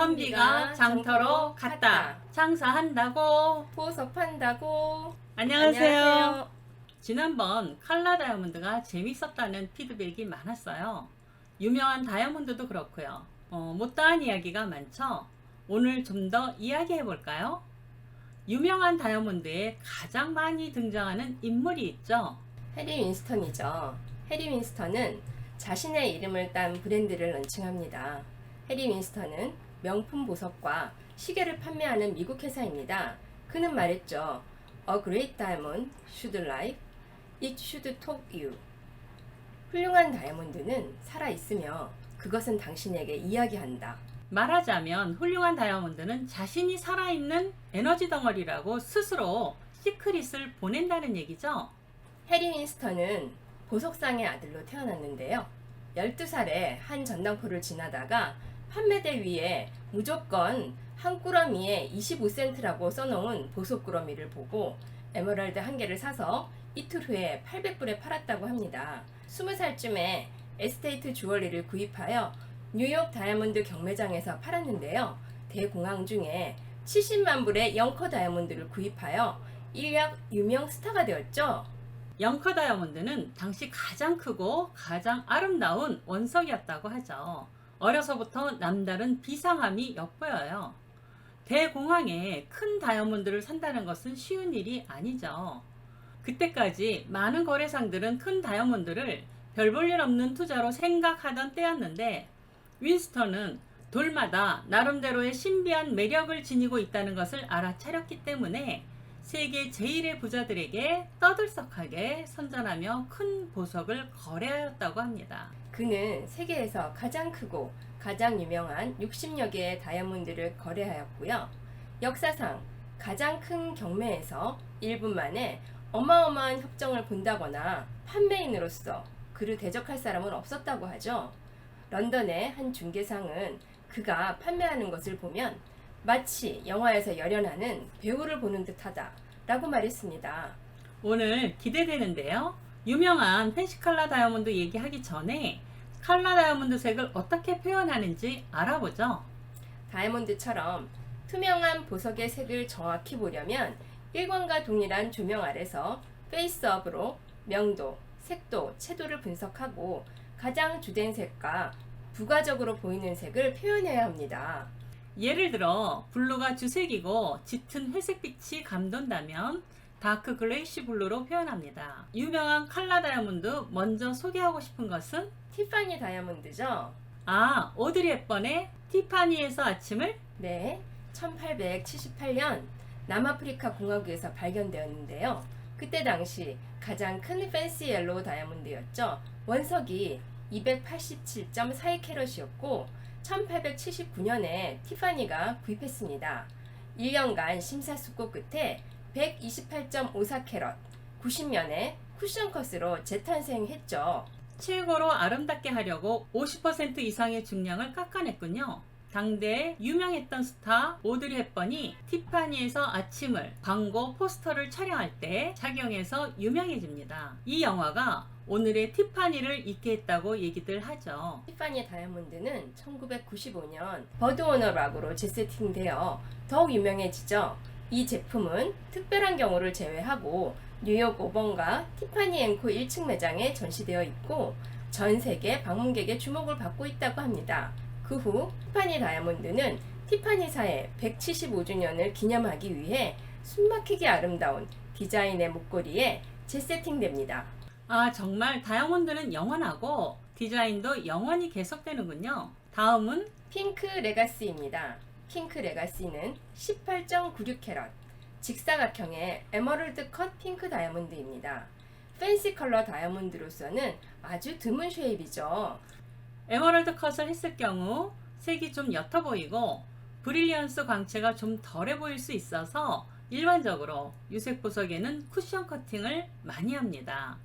선비가 장터로 갔다. 장사한다고. 보석한다고. 안녕하세요. 지난번 칼라 다이아몬드가 재밌었다는 피드백이 많았어요. 유명한 다이아몬드도 그렇고요. 못다한 이야기가 많죠. 오늘 좀 더 이야기해 볼까요? 유명한 다이아몬드에 가장 많이 등장하는 인물이 있죠. 해리 윈스턴이죠. 해리 윈스턴은 자신의 이름을 딴 브랜드를 런칭합니다. 해리 윈스턴은 명품 보석과 시계를 판매하는 미국 회사입니다. 그는 말했죠. A great diamond should live. It should talk you. 훌륭한 다이아몬드는 살아있으며 그것은 당신에게 이야기한다. 말하자면 훌륭한 다이아몬드는 자신이 살아있는 에너지 덩어리라고 스스로 시크릿을 보낸다는 얘기죠. 해리 윈스턴은 보석상의 아들로 태어났는데요. 12살에 한 전당포를 지나다가 판매대 위에 무조건 한 꾸러미에 25센트라고 써놓은 보석 꾸러미를 보고 에메랄드 한 개를 사서 이틀 후에 800불에 팔았다고 합니다. 20살쯤에 에스테이트 주얼리를 구입하여 뉴욕 다이아몬드 경매장에서 팔았는데요. 대공황 중에 70만 불의 영커 다이아몬드를 구입하여 일약 유명 스타가 되었죠. 영커 다이아몬드는 당시 가장 크고 가장 아름다운 원석이었다고 하죠. 어려서부터 남다른 비상함이 엿보여요. 대공황에 큰 다이아몬드를 산다는 것은 쉬운 일이 아니죠. 그때까지 많은 거래상들은 큰 다이아몬드를 별 볼 일 없는 투자로 생각하던 때였는데 윈스턴은 돌마다 나름대로의 신비한 매력을 지니고 있다는 것을 알아차렸기 때문에 세계 제일의 부자들에게 떠들썩하게 선전하며 큰 보석을 거래하였다고 합니다. 그는 세계에서 가장 크고 가장 유명한 60여 개의 다이아몬드를 거래하였고요. 역사상 가장 큰 경매에서 1분 만에 어마어마한 협정을 본다거나 판매인으로서 그를 대적할 사람은 없었다고 하죠. 런던의 한 중개상은 그가 판매하는 것을 보면 마치 영화에서 열연하는 배우를 보는 듯하다 라고 말했습니다. 오늘 기대되는데요. 유명한 펜시칼라 다이아몬드 얘기하기 전에 칼라 다이아몬드 색을 어떻게 표현하는지 알아보죠. 다이아몬드처럼 투명한 보석의 색을 정확히 보려면 일광과 동일한 조명 아래서 페이스업으로 명도, 색도, 채도를 분석하고 가장 주된 색과 부가적으로 보이는 색을 표현해야 합니다. 예를 들어 블루가 주색이고 짙은 회색빛이 감돈다면 다크 글레이시 블루로 표현합니다. 유명한 칼라 다이아몬드 먼저 소개하고 싶은 것은 티파니 다이아몬드죠? 오드리 헵번의 티파니에서 아침을. 네, 1878년 남아프리카 공화국에서 발견되었는데요. 그때 당시 가장 큰 팬시 옐로우 다이아몬드였죠. 원석이 287.42캐럿이었고 1879년에 티파니가 구입했습니다. 1년간 심사숙고 끝에 128.54캐럿, 90년에 쿠션컷으로 재탄생했죠. 최고로 아름답게 하려고 50% 이상의 중량을 깎아냈군요. 당대에 유명했던 스타 오드리 헵번이 티파니에서 아침을 광고 포스터를 촬영할 때 착용해서 유명해집니다. 이 영화가 오늘의 티파니를 잊게 했다고 얘기들 하죠. 티파니 다이아몬드는 1995년 버드워너 락으로 재세팅되어 더욱 유명해지죠. 이 제품은 특별한 경우를 제외하고 뉴욕 5번가 티파니 앵코 1층 매장에 전시되어 있고 전 세계 방문객의 주목을 받고 있다고 합니다. 그 후 티파니 다이아몬드는 티파니사의 175주년을 기념하기 위해 숨막히게 아름다운 디자인의 목걸이에 재세팅됩니다. 정말 다이아몬드는 영원하고 디자인도 영원히 계속되는군요. 다음은 핑크 레가시입니다. 핑크 레가시는 18.96캐럿 직사각형의 에머럴드 컷 핑크 다이아몬드입니다. 팬시 컬러 다이아몬드로서는 아주 드문 쉐입이죠. 에메랄드 컷을 했을 경우 색이 좀 옅어 보이고 브릴리언스 광채가 좀 덜해 보일 수 있어서 일반적으로 유색 보석에는 쿠션 커팅을 많이 합니다.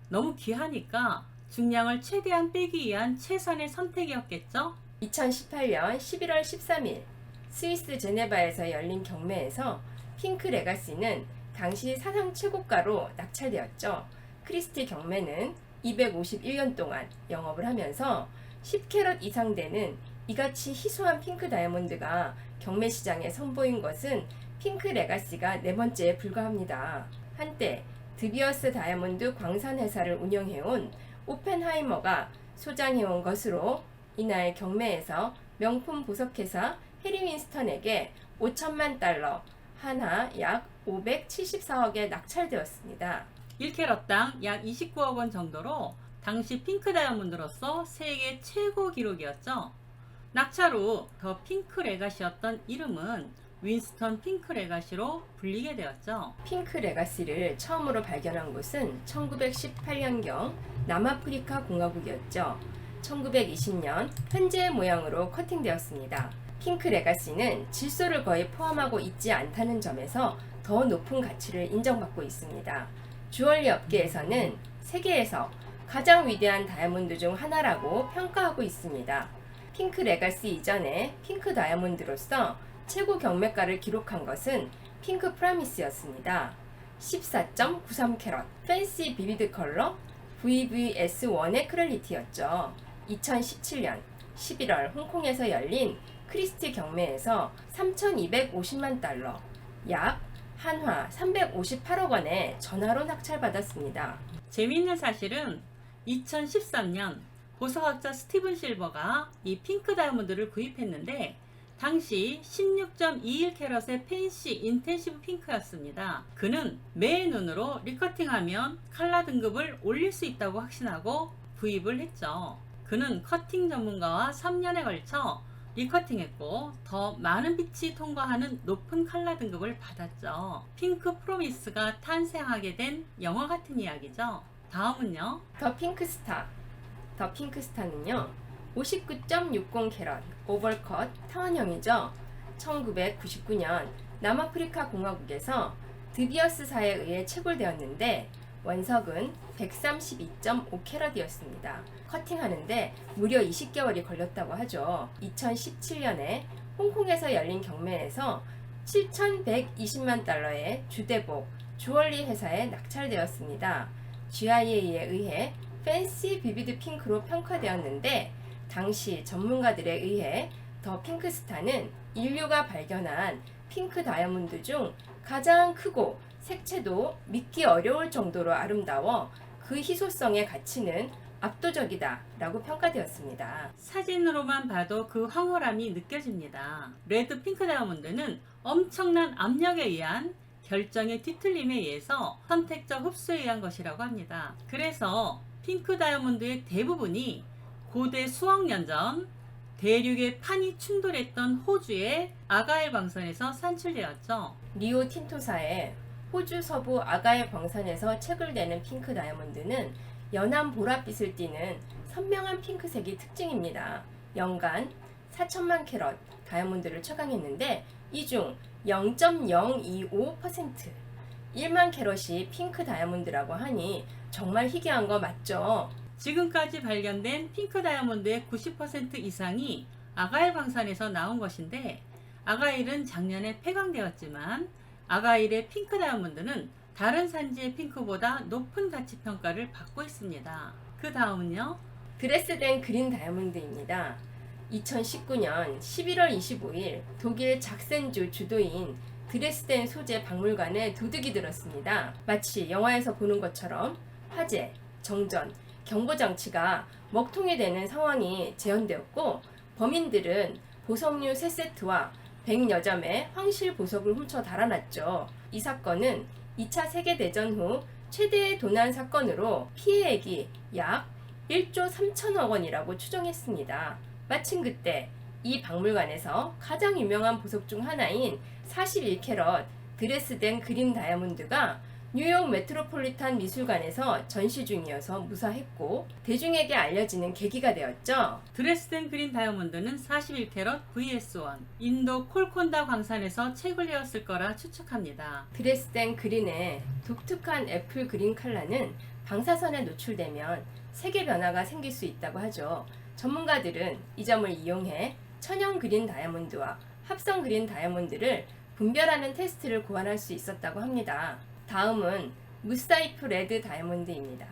너무 귀하니까 중량을 최대한 빼기 위한 최선의 선택이었겠죠? 2018년 11월 13일 스위스 제네바에서 열린 경매에서 핑크 레가시는 당시 사상 최고가로 낙찰되었죠. 크리스티 경매는 251년 동안 영업을 하면서 10캐럿 이상 되는 이같이 희소한 핑크 다이아몬드가 경매 시장에 선보인 것은 핑크 레가시가 네 번째에 불과합니다. 한때 드비어스 다이아몬드 광산 회사를 운영해온 오펜하이머가 소장해온 것으로 이날 경매에서 명품 보석회사 해리 윈스턴에게 5천만 달러, 하나 약 574억에 낙찰되었습니다. 1캐럿당 약 29억 원 정도로 당시 핑크 다이아몬드로서 세계 최고 기록이었죠. 낙찰 후 더 핑크 레가시였던 이름은 윈스턴 핑크 레가시로 불리게 되었죠. 핑크 레가시를 처음으로 발견한 곳은 1918년경 남아프리카 공화국이었죠. 1920년 현재의 모양으로 커팅되었습니다. 핑크 레가시는 질소를 거의 포함하고 있지 않다는 점에서 더 높은 가치를 인정받고 있습니다. 주얼리 업계에서는 세계에서 가장 위대한 다이아몬드 중 하나라고 평가하고 있습니다. 핑크 레가시 이전에 핑크 다이아몬드로서 최고 경매가를 기록한 것은 핑크 프라미스였습니다. 14.93캐럿 팬시 비비드 컬러 VVS1의 크퀄리티였죠. 2017년 11월 홍콩에서 열린 크리스티 경매에서 3,250만 달러, 약 한화 358억 원에 전화로 낙찰받았습니다. 재미있는 사실은 2013년 보석학자 스티븐 실버가 이 핑크 다이아몬드를 구입했는데 당시 16.21캐럿의 팬시 인텐시브 핑크였습니다. 그는 매의 눈으로 리커팅하면 칼라 등급을 올릴 수 있다고 확신하고 구입을 했죠. 그는 커팅 전문가와 3년에 걸쳐 리커팅했고 더 많은 빛이 통과하는 높은 칼라 등급을 받았죠. 핑크 프로미스가 탄생하게 된 영화 같은 이야기죠. 다음은요. 더 핑크스타. 더 핑크스타는요 59.60캐럿 오벌컷 타원형이죠. 1999년 남아프리카 공화국에서 드비어스사에 의해 채굴되었는데 원석은 132.5캐럿이었습니다. 커팅하는데 무려 20개월이 걸렸다고 하죠. 2017년에 홍콩에서 열린 경매에서 7,120만 달러의 주대복 주얼리 회사에 낙찰되었습니다. GIA에 의해 팬시 비비드 핑크로 평가되었는데 당시 전문가들에 의해 더 핑크스타는 인류가 발견한 핑크 다이아몬드 중 가장 크고 색채도 믿기 어려울 정도로 아름다워 그 희소성의 가치는 압도적이다 라고 평가되었습니다. 사진으로만 봐도 그 황홀함이 느껴집니다. 레드 핑크 다이아몬드는 엄청난 압력에 의한 결정의 뒤틀림에 의해서 선택적 흡수에 의한 것이라고 합니다. 그래서 핑크 다이아몬드의 대부분이 고대 수억 년 전 대륙의 판이 충돌했던 호주의 아가일 광선에서 산출되었죠. 리오 틴토사의 호주 서부 아가일 광산에서 채굴되는 핑크 다이아몬드는 연한 보랏빛을 띠는 선명한 핑크색이 특징입니다. 연간 4천만 캐럿 다이아몬드를 처방했는데 이 중 0.025% 1만 캐럿이 핑크 다이아몬드라고 하니 정말 희귀한 거 맞죠? 지금까지 발견된 핑크 다이아몬드의 90% 이상이 아가일 광산에서 나온 것인데 아가일은 작년에 폐광되었지만 아가일의 핑크 다이아몬드는 다른 산지의 핑크보다 높은 가치 평가를 받고 있습니다. 그 다음은요. 드레스덴 그린 다이아몬드입니다. 2019년 11월 25일 독일 작센주 주도인 드레스덴 소재 박물관에 도둑이 들었습니다. 마치 영화에서 보는 것처럼 화재, 정전, 경보장치가 먹통이 되는 상황이 재현되었고 범인들은 보석류 3세트와 100여 점의 황실 보석을 훔쳐 달아났죠. 이 사건은 2차 세계대전 후 최대의 도난 사건으로 피해액이 약 1조 3천억 원이라고 추정했습니다. 마침 그때 이 박물관에서 가장 유명한 보석 중 하나인 41캐럿 드레스덴 그린 다이아몬드가 뉴욕 메트로폴리탄 미술관에서 전시 중이어서 무사했고 대중에게 알려지는 계기가 되었죠. 드레스덴 그린 다이아몬드는 41캐럿 VS1 인도 콜콘다 광산에서 채굴되었을 거라 추측합니다. 드레스덴 그린의 독특한 애플 그린 컬러는 방사선에 노출되면 색의 변화가 생길 수 있다고 하죠. 전문가들은 이 점을 이용해 천연 그린 다이아몬드와 합성 그린 다이아몬드를 분별하는 테스트를 고안할 수 있었다고 합니다. 다음은 무사이프 레드 다이아몬드입니다.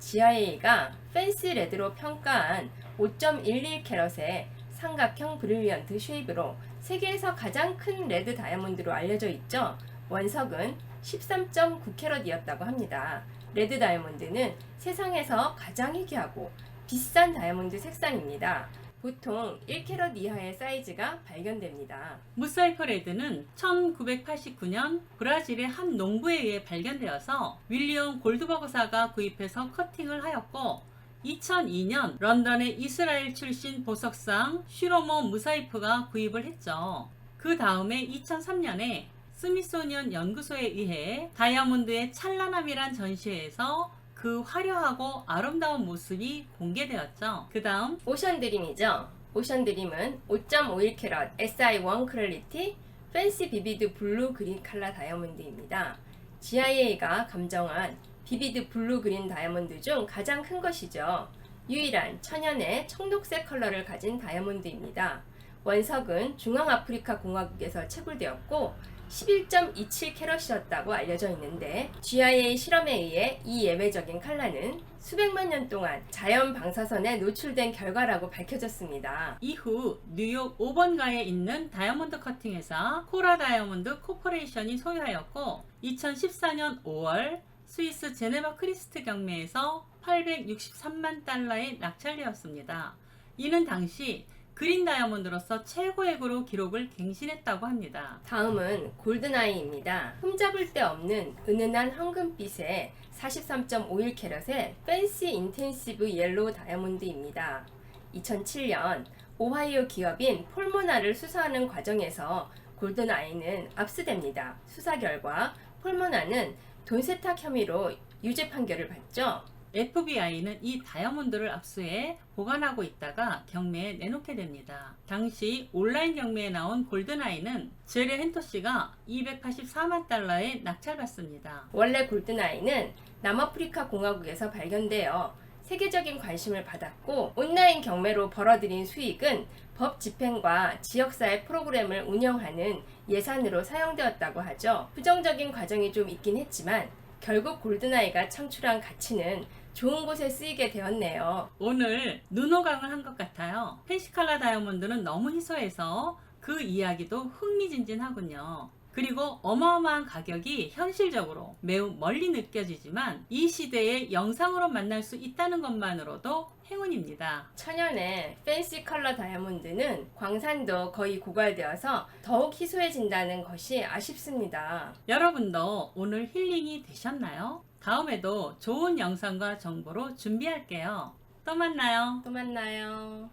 GIA가 팬시 레드로 평가한 5.11캐럿의 삼각형 브릴리언트 쉐입으로 세계에서 가장 큰 레드 다이아몬드로 알려져 있죠. 원석은 13.9캐럿이었다고 합니다. 레드 다이아몬드는 세상에서 가장 희귀하고 비싼 다이아몬드 색상입니다. 보통 1캐럿 이하의 사이즈가 발견됩니다. 무사이프 레드는 1989년 브라질의 한 농부에 의해 발견되어서 윌리엄 골드버그사가 구입해서 커팅을 하였고 2002년 런던의 이스라엘 출신 보석상 슈로모 무사이프가 구입을 했죠. 그 다음에 2003년에 스미소니언 연구소에 의해 다이아몬드의 찬란함이란 전시회에서 그 화려하고 아름다운 모습이 공개되었죠. 그 다음 오션드림이죠. 오션드림은 5.51캐럿 SI1 퀄리티 팬시 비비드 블루 그린 칼라 다이아몬드입니다. GIA가 감정한 비비드 블루 그린 다이아몬드 중 가장 큰 것이죠. 유일한 천연의 청록색 컬러를 가진 다이아몬드입니다. 원석은 중앙아프리카 공화국에서 채굴되었고 11.27캐럿이었다고 알려져 있는데 GIA 실험에 의해 이 예외적인 칼라는 수백만 년 동안 자연 방사선에 노출된 결과라고 밝혀졌습니다. 이후 뉴욕 5번가에 있는 다이아몬드 커팅 회사 코라 다이아몬드 코퍼레이션이 소유하였고 2014년 5월 스위스 제네바 크리스트 경매에서 863만 달러에 낙찰되었습니다. 이는 당시 그린 다이아몬드로서 최고액으로 기록을 갱신했다고 합니다. 다음은 골든아이입니다. 흠잡을 데 없는 은은한 황금빛의 43.51캐럿의 팬시 인텐시브 옐로우 다이아몬드입니다. 2007년 오하이오 기업인 폴모나를 수사하는 과정에서 골든아이는 압수됩니다. 수사 결과 폴모나는 돈 세탁 혐의로 유죄 판결을 받죠. FBI는 이 다이아몬드를 압수해 보관하고 있다가 경매에 내놓게 됩니다. 당시 온라인 경매에 나온 골든아이는 제레 헨토 씨가 284만 달러에 낙찰받습니다. 원래 골든아이는 남아프리카 공화국에서 발견되어 세계적인 관심을 받았고 온라인 경매로 벌어들인 수익은 법 집행과 지역사회 프로그램을 운영하는 예산으로 사용되었다고 하죠. 부정적인 과정이 좀 있긴 했지만 결국 골든아이가 창출한 가치는 좋은 곳에 쓰이게 되었네요. 오늘 눈호강을 한 것 같아요. 펜시칼라 다이아몬드는 너무 희소해서 그 이야기도 흥미진진하군요. 그리고 어마어마한 가격이 현실적으로 매우 멀리 느껴지지만 이 시대에 영상으로 만날 수 있다는 것만으로도 행운입니다. 천연의 팬시 컬러 다이아몬드는 광산도 거의 고갈되어서 더욱 희소해진다는 것이 아쉽습니다. 여러분도 오늘 힐링이 되셨나요? 다음에도 좋은 영상과 정보로 준비할게요. 또 만나요. 또 만나요.